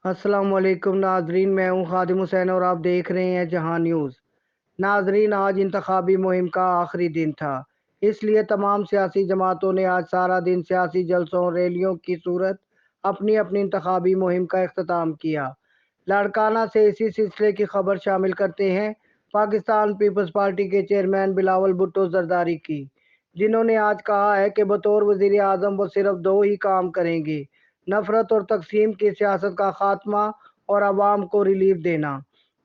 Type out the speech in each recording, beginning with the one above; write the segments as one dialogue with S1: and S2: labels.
S1: अस्सलाम वालेकुम नाजरीन, मैं हूं खादिम हुसैन और आप देख रहे हैं जहां न्यूज़। नाजरीन, आज इंतखाबी मुहिम का आखिरी दिन था, इसलिए तमाम सियासी जमातों ने आज सारा दिन सियासी जलसों और रैलियों की सूरत अपनी अपनी इंतखाबी मुहिम का इख्तिताम किया। लाड़काना से इसी सिलसिले की खबर शामिल करते हैं पाकिस्तान पीपल्स पार्टी के चेयरमैन बिलावल भुट्टो जरदारी की, जिन्होंने आज कहा है कि बतौर वजीर आज़म वो सिर्फ दो ही काम करेंगे: नफरत और तकसीम की सियासत का खात्मा और आवाम को रिलीफ देना।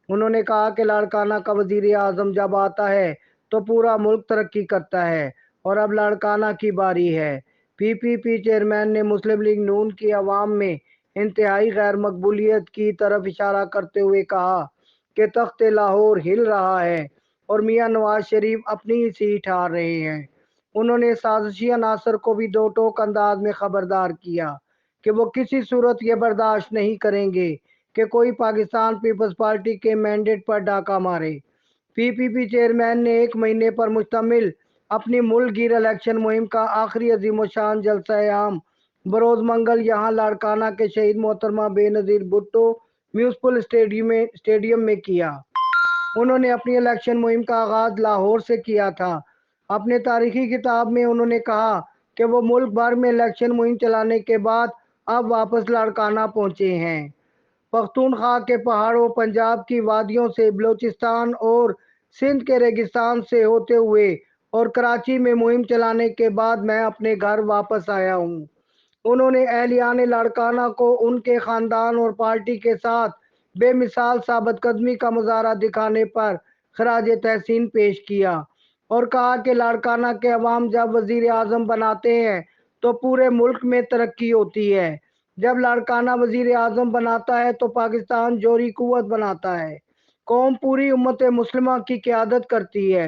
S1: उन्होंने कहा कि लाड़काना का वजीर आज़म जब आता है तो पूरा मुल्क तरक्की करता है और अब लाड़काना की बारी है। पीपीपी चेयरमैन ने मुस्लिम लीग नून की आवाम में इंतहाई गैर मकबूलियत की तरफ इशारा करते हुए कहा कि तख्त लाहौर हिल रहा है और मियां नवाज शरीफ अपनी ही सीट हार रहे हैं। उन्होंने साजिशी अनासर को भी दो टोक अंदाज में खबरदार किया कि वो किसी सूरत ये बर्दाश्त नहीं करेंगे कि कोई पाकिस्तान पीपल्स पार्टी के मैंडेट पर डाका मारे। पीपीपी चेयरमैन ने एक महीने पर मुश्तमिल अपनी मुल्क गिर इलेक्शन मुहिम का आखिरी अजीमोशान जलसा आम बरोज मंगल यहाँ लाड़काना के शहीद मोहतरमा बेनज़ीर भुट्टो म्यूनसिपल स्टेडियम में किया। उन्होंने अपनी इलेक्शन मुहिम का आगाज लाहौर से किया था। अपने तारीखी किताब में उन्होंने कहा कि वो मुल्क भर में इलेक्शन मुहिम चलाने के बाद अब वापस लाड़काना पहुंचे हैं। पख्तूनख्वा के पहाड़ों, पंजाब की वादियों से, बलूचिस्तान और सिंध के रेगिस्तान से होते हुए और कराची में मुहिम चलाने के बाद मैं अपने घर वापस आया हूँ। उन्होंने अहलियान लाड़काना को उनके ख़ानदान और पार्टी के साथ बेमिसाल साबित कदमी का मुजाहरा दिखाने पर खराज तहसीन पेश किया और कहा कि लाड़काना के अवाम जब वज़ीर आज़म बनाते हैं तो पूरे मुल्क में तरक्की होती है। जब लाड़काना वज़ीर आज़म बनाता है तो पाकिस्तान जोरी कुव्वत बनाता है। कौम पूरी उम्मत मुस्लिमा की क़यादत करती है।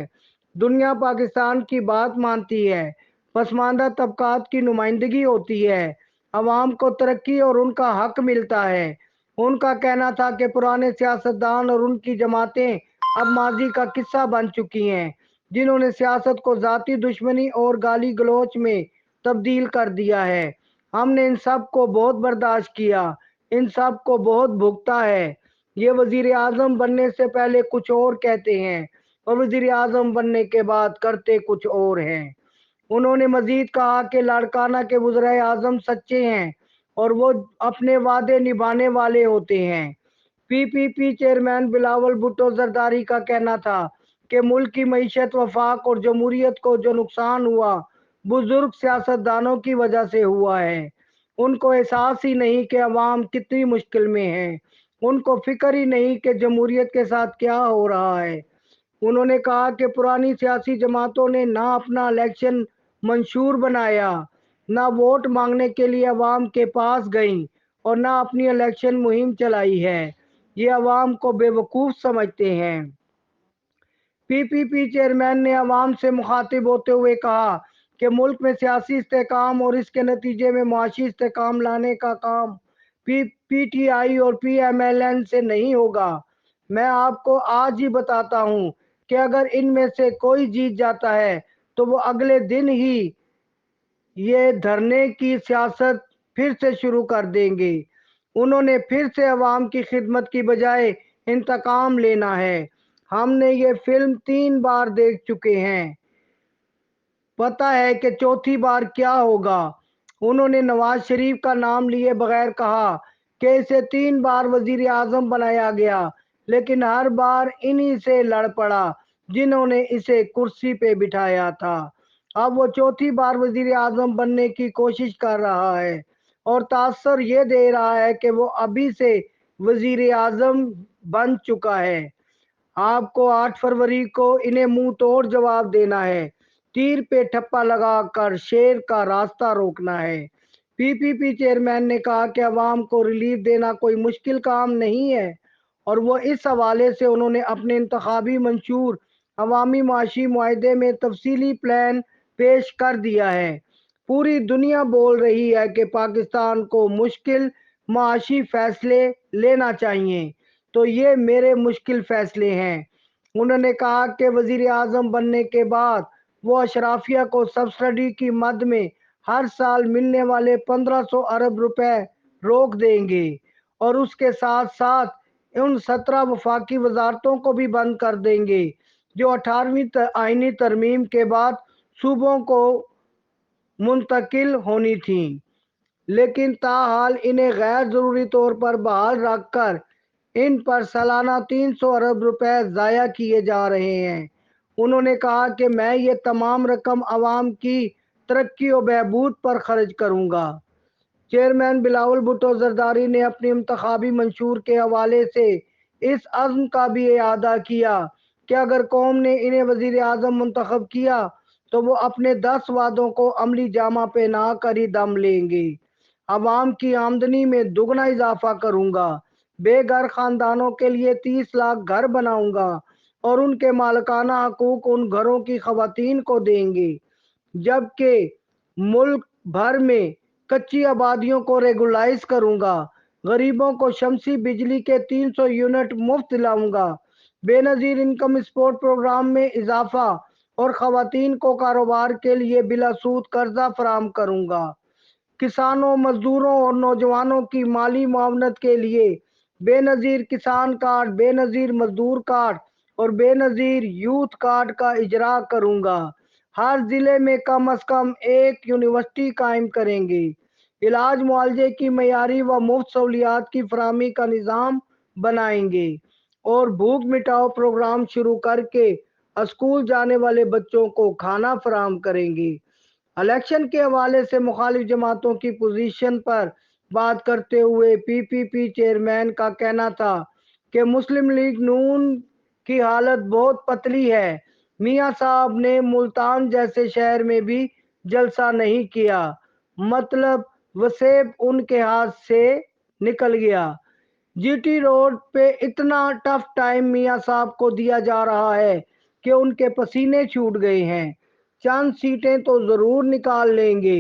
S1: दुनिया पाकिस्तान की बात मानती है। पसमानदा तबकात की नुमाइंदगी होती है। अवाम को तरक्की और उनका हक मिलता है। उनका कहना था कि पुराने सियासतदान और उनकी जमातें अब माजी का किस्सा बन चुकी हैं, जिन्होंने सियासत को ज़ाती दुश्मनी और गाली गलौच में तब्दील कर दिया है। हमने इन सब को बहुत बर्दाश्त किया, इन सब को बहुत भुगता है। ये वजीर आज़म बनने से पहले कुछ और कहते हैं और वजीर आज़म बनने के बाद करते कुछ और हैं। उन्होंने मजीद कहा कि लाड़काना के वज़ीर आज़म सच्चे हैं और वो अपने वादे निभाने वाले होते हैं। पीपीपी चेयरमैन बिलावल भुट्टो जरदारी का कहना था कि मुल्क की मईशत, वफाक और जमहूरियत को जो नुकसान हुआ बुजुर्ग सियासतदानों की वजह से हुआ है। उनको एहसास ही नहीं कि अवाम कितनी मुश्किल में है। उनको फिक्र ही नहीं कि जमहूरियत के साथ क्या हो रहा है। उन्होंने कहा कि पुरानी सियासी जमातों ने ना अपना इलेक्शन मंशूर बनाया, ना वोट मांगने के लिए अवाम के पास गईं और ना अपनी इलेक्शन मुहिम चलाई है। ये अवाम को बेवकूफ़ समझते हैं। पीपीपी चेयरमैन ने अवाम से मुखातिब होते हुए कहा कि मुल्क में सियासी इस्तेकाम और इसके नतीजे में मुआशी इस्तेकाम लाने का काम पीटीआई और पीएमएलएन से नहीं होगा। मैं आपको आज ही बताता हूँ कि अगर इनमें से कोई जीत जाता है तो वो अगले दिन ही ये धरने की सियासत फिर से शुरू कर देंगे। उन्होंने फिर से अवाम की खिदमत की बजाय इंतकाम लेना है। हमने ये फिल्म 3 बार देख चुके हैं, पता है कि चौथी बार क्या होगा। उन्होंने नवाज शरीफ का नाम लिए बगैर कहा कि इसे 3 बार वजीर आज़म बनाया गया, लेकिन हर बार इन्हीं से लड़ पड़ा जिन्होंने इसे कुर्सी पे बिठाया था। अब वो चौथी बार वजीर आज़म बनने की कोशिश कर रहा है और तासर ये दे रहा है कि वो अभी से वजीर आज़म बन चुका है। आपको 8 फरवरी को इन्हें मुंह तोड़ जवाब देना है। तीर पे ठप्पा लगाकर शेर का रास्ता रोकना है। पीपीपी चेयरमैन ने कहा कि अवाम को रिलीफ देना कोई मुश्किल काम नहीं है और वो इस हवाले से उन्होंने अपने इंतखाबी मंशूर अवामी माशी मुआहदे में तफसीली प्लान पेश कर दिया है। पूरी दुनिया बोल रही है कि पाकिस्तान को मुश्किल माशी फैसले लेना चाहिए, तो ये मेरे मुश्किल फैसले हैं। उन्होंने कहा कि वजीर आज़म बनने के बाद वो अशराफिया को सब्सिडी की मद में हर साल मिलने वाले 1500 अरब रुपए रोक देंगे اور اس کے ساتھ ساتھ ان 17 وفاقی وزارتوں کو بھی بند کر دیں گے جو 18ویں آئینی ترمیم کے بعد صوبوں کو منتقل ہونی تھیں، لیکن تاحال انہیں غیر ضروری طور پر بحال رکھ کر ان پر سالانہ 300 ارب روپے ضائع کیے جا رہے ہیں۔ انہوں نے کہا کہ میں یہ تمام رقم عوام کی ترقی و بہبود پر خرچ کروں گا۔ چیئرمین بلاول بھٹو زرداری نے اپنی انتخابی منشور کے حوالے سے اس عزم کا بھی اعادہ کیا کہ اگر قوم نے انہیں وزیر اعظم منتخب کیا تو وہ اپنے 10 وعدوں کو عملی جامہ پہنا کر ہی دم لیں گے۔ عوام کی آمدنی میں دگنا اضافہ کروں گا، بے گھر خاندانوں کے لیے 30 لاکھ گھر بناؤں گا اور ان کے مالکانہ حقوق ان گھروں کی خواتین کو دیں گے، جبکہ ملک بھر میں کچی آبادیوں کو ریگولائز کروں گا، غریبوں کو شمسی بجلی کے 300 یونٹ مفت دلاؤں گا، بے نظیر انکم سپورٹ پروگرام میں اضافہ اور خواتین کو کاروبار کے لیے بلا سود قرضہ فراہم کروں گا، کسانوں، مزدوروں اور نوجوانوں کی مالی معاونت کے لیے بے نظیر کسان کارڈ، بے نظیر مزدور کارڈ اور بے نظیر یوتھ کارڈ کا اجرا کروں گا، ہر ضلع میں کم از کم ایک یونیورسٹی قائم کریں گے، علاج معالجے کی معیاری و مفت سہولیات کی فراہمی کا نظام بنائیں گے اور بھوک مٹاؤ پروگرام شروع کر کے اسکول جانے والے بچوں کو کھانا فراہم کریں گے۔ الیکشن کے حوالے سے مخالف جماعتوں کی پوزیشن پر بات کرتے ہوئے پی پی پی چیئرمین کا کہنا تھا کہ مسلم لیگ نون کی حالت بہت پتلی ہے۔ میاں صاحب نے ملتان جیسے شہر میں بھی جلسہ نہیں کیا، مطلب وسیب ان کے ہاتھ سے نکل گیا۔ جی ٹی روڈ پہ اتنا ٹف ٹائم میاں صاحب کو دیا جا رہا ہے کہ ان کے پسینے چھوٹ گئے ہیں۔ چند سیٹیں تو ضرور نکال لیں گے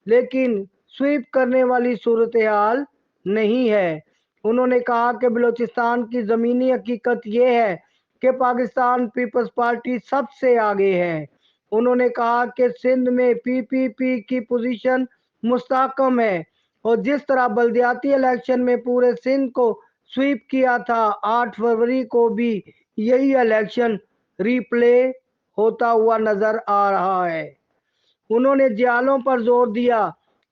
S1: لیکن سویپ کرنے والی صورتحال نہیں ہے۔ انہوں نے کہا کہ بلوچستان کی زمینی حقیقت یہ ہے کہ پاکستان پیپلز پارٹی سب سے آگے ہے۔ انہوں نے کہا کہ سندھ میں پی پی پی کی پوزیشن مستحکم ہے اور جس طرح بلدیاتی الیکشن میں پورے سندھ کو سویپ کیا تھا، 8 فروری کو بھی یہی الیکشن ری پلے ہوتا ہوا نظر آ رہا ہے۔ انہوں نے جیالوں پر زور دیا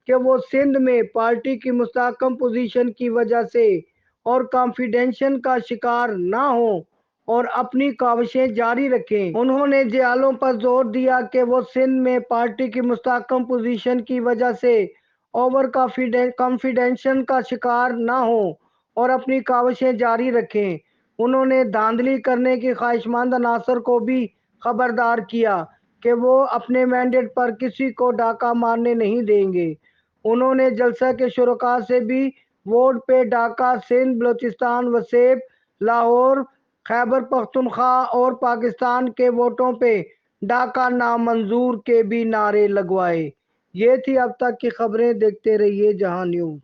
S1: کہ وہ سندھ میں پارٹی کی مستحکم پوزیشن کی وجہ سے اور کانفیڈنشن کا شکار نہ ہوں اور اپنی کاوشیں جاری رکھیں۔ انہوں نے جیالوں پر زور دیا کہ وہ سندھ میں پارٹی کی مستحکم پوزیشن کی وجہ سے اوور کانفیڈنشن کا شکار نہ ہوں اور اپنی کاوشیں جاری رکھیں۔ انہوں نے دھاندلی کرنے کی خواہشمند عناصر کو بھی خبردار کیا کہ وہ اپنے مینڈیٹ پر کسی کو ڈاکہ مارنے نہیں دیں گے۔ انہوں نے جلسہ کے شرکاء سے بھی ووٹ پہ ڈاکہ سندھ، بلوچستان، وسیب، لاہور، خیبر پختونخوا اور پاکستان کے ووٹوں پہ ڈاکہ نامنظور کے بھی نعرے لگوائے۔ یہ تھی اب تک کی خبریں، دیکھتے رہیے جہاں نیوز۔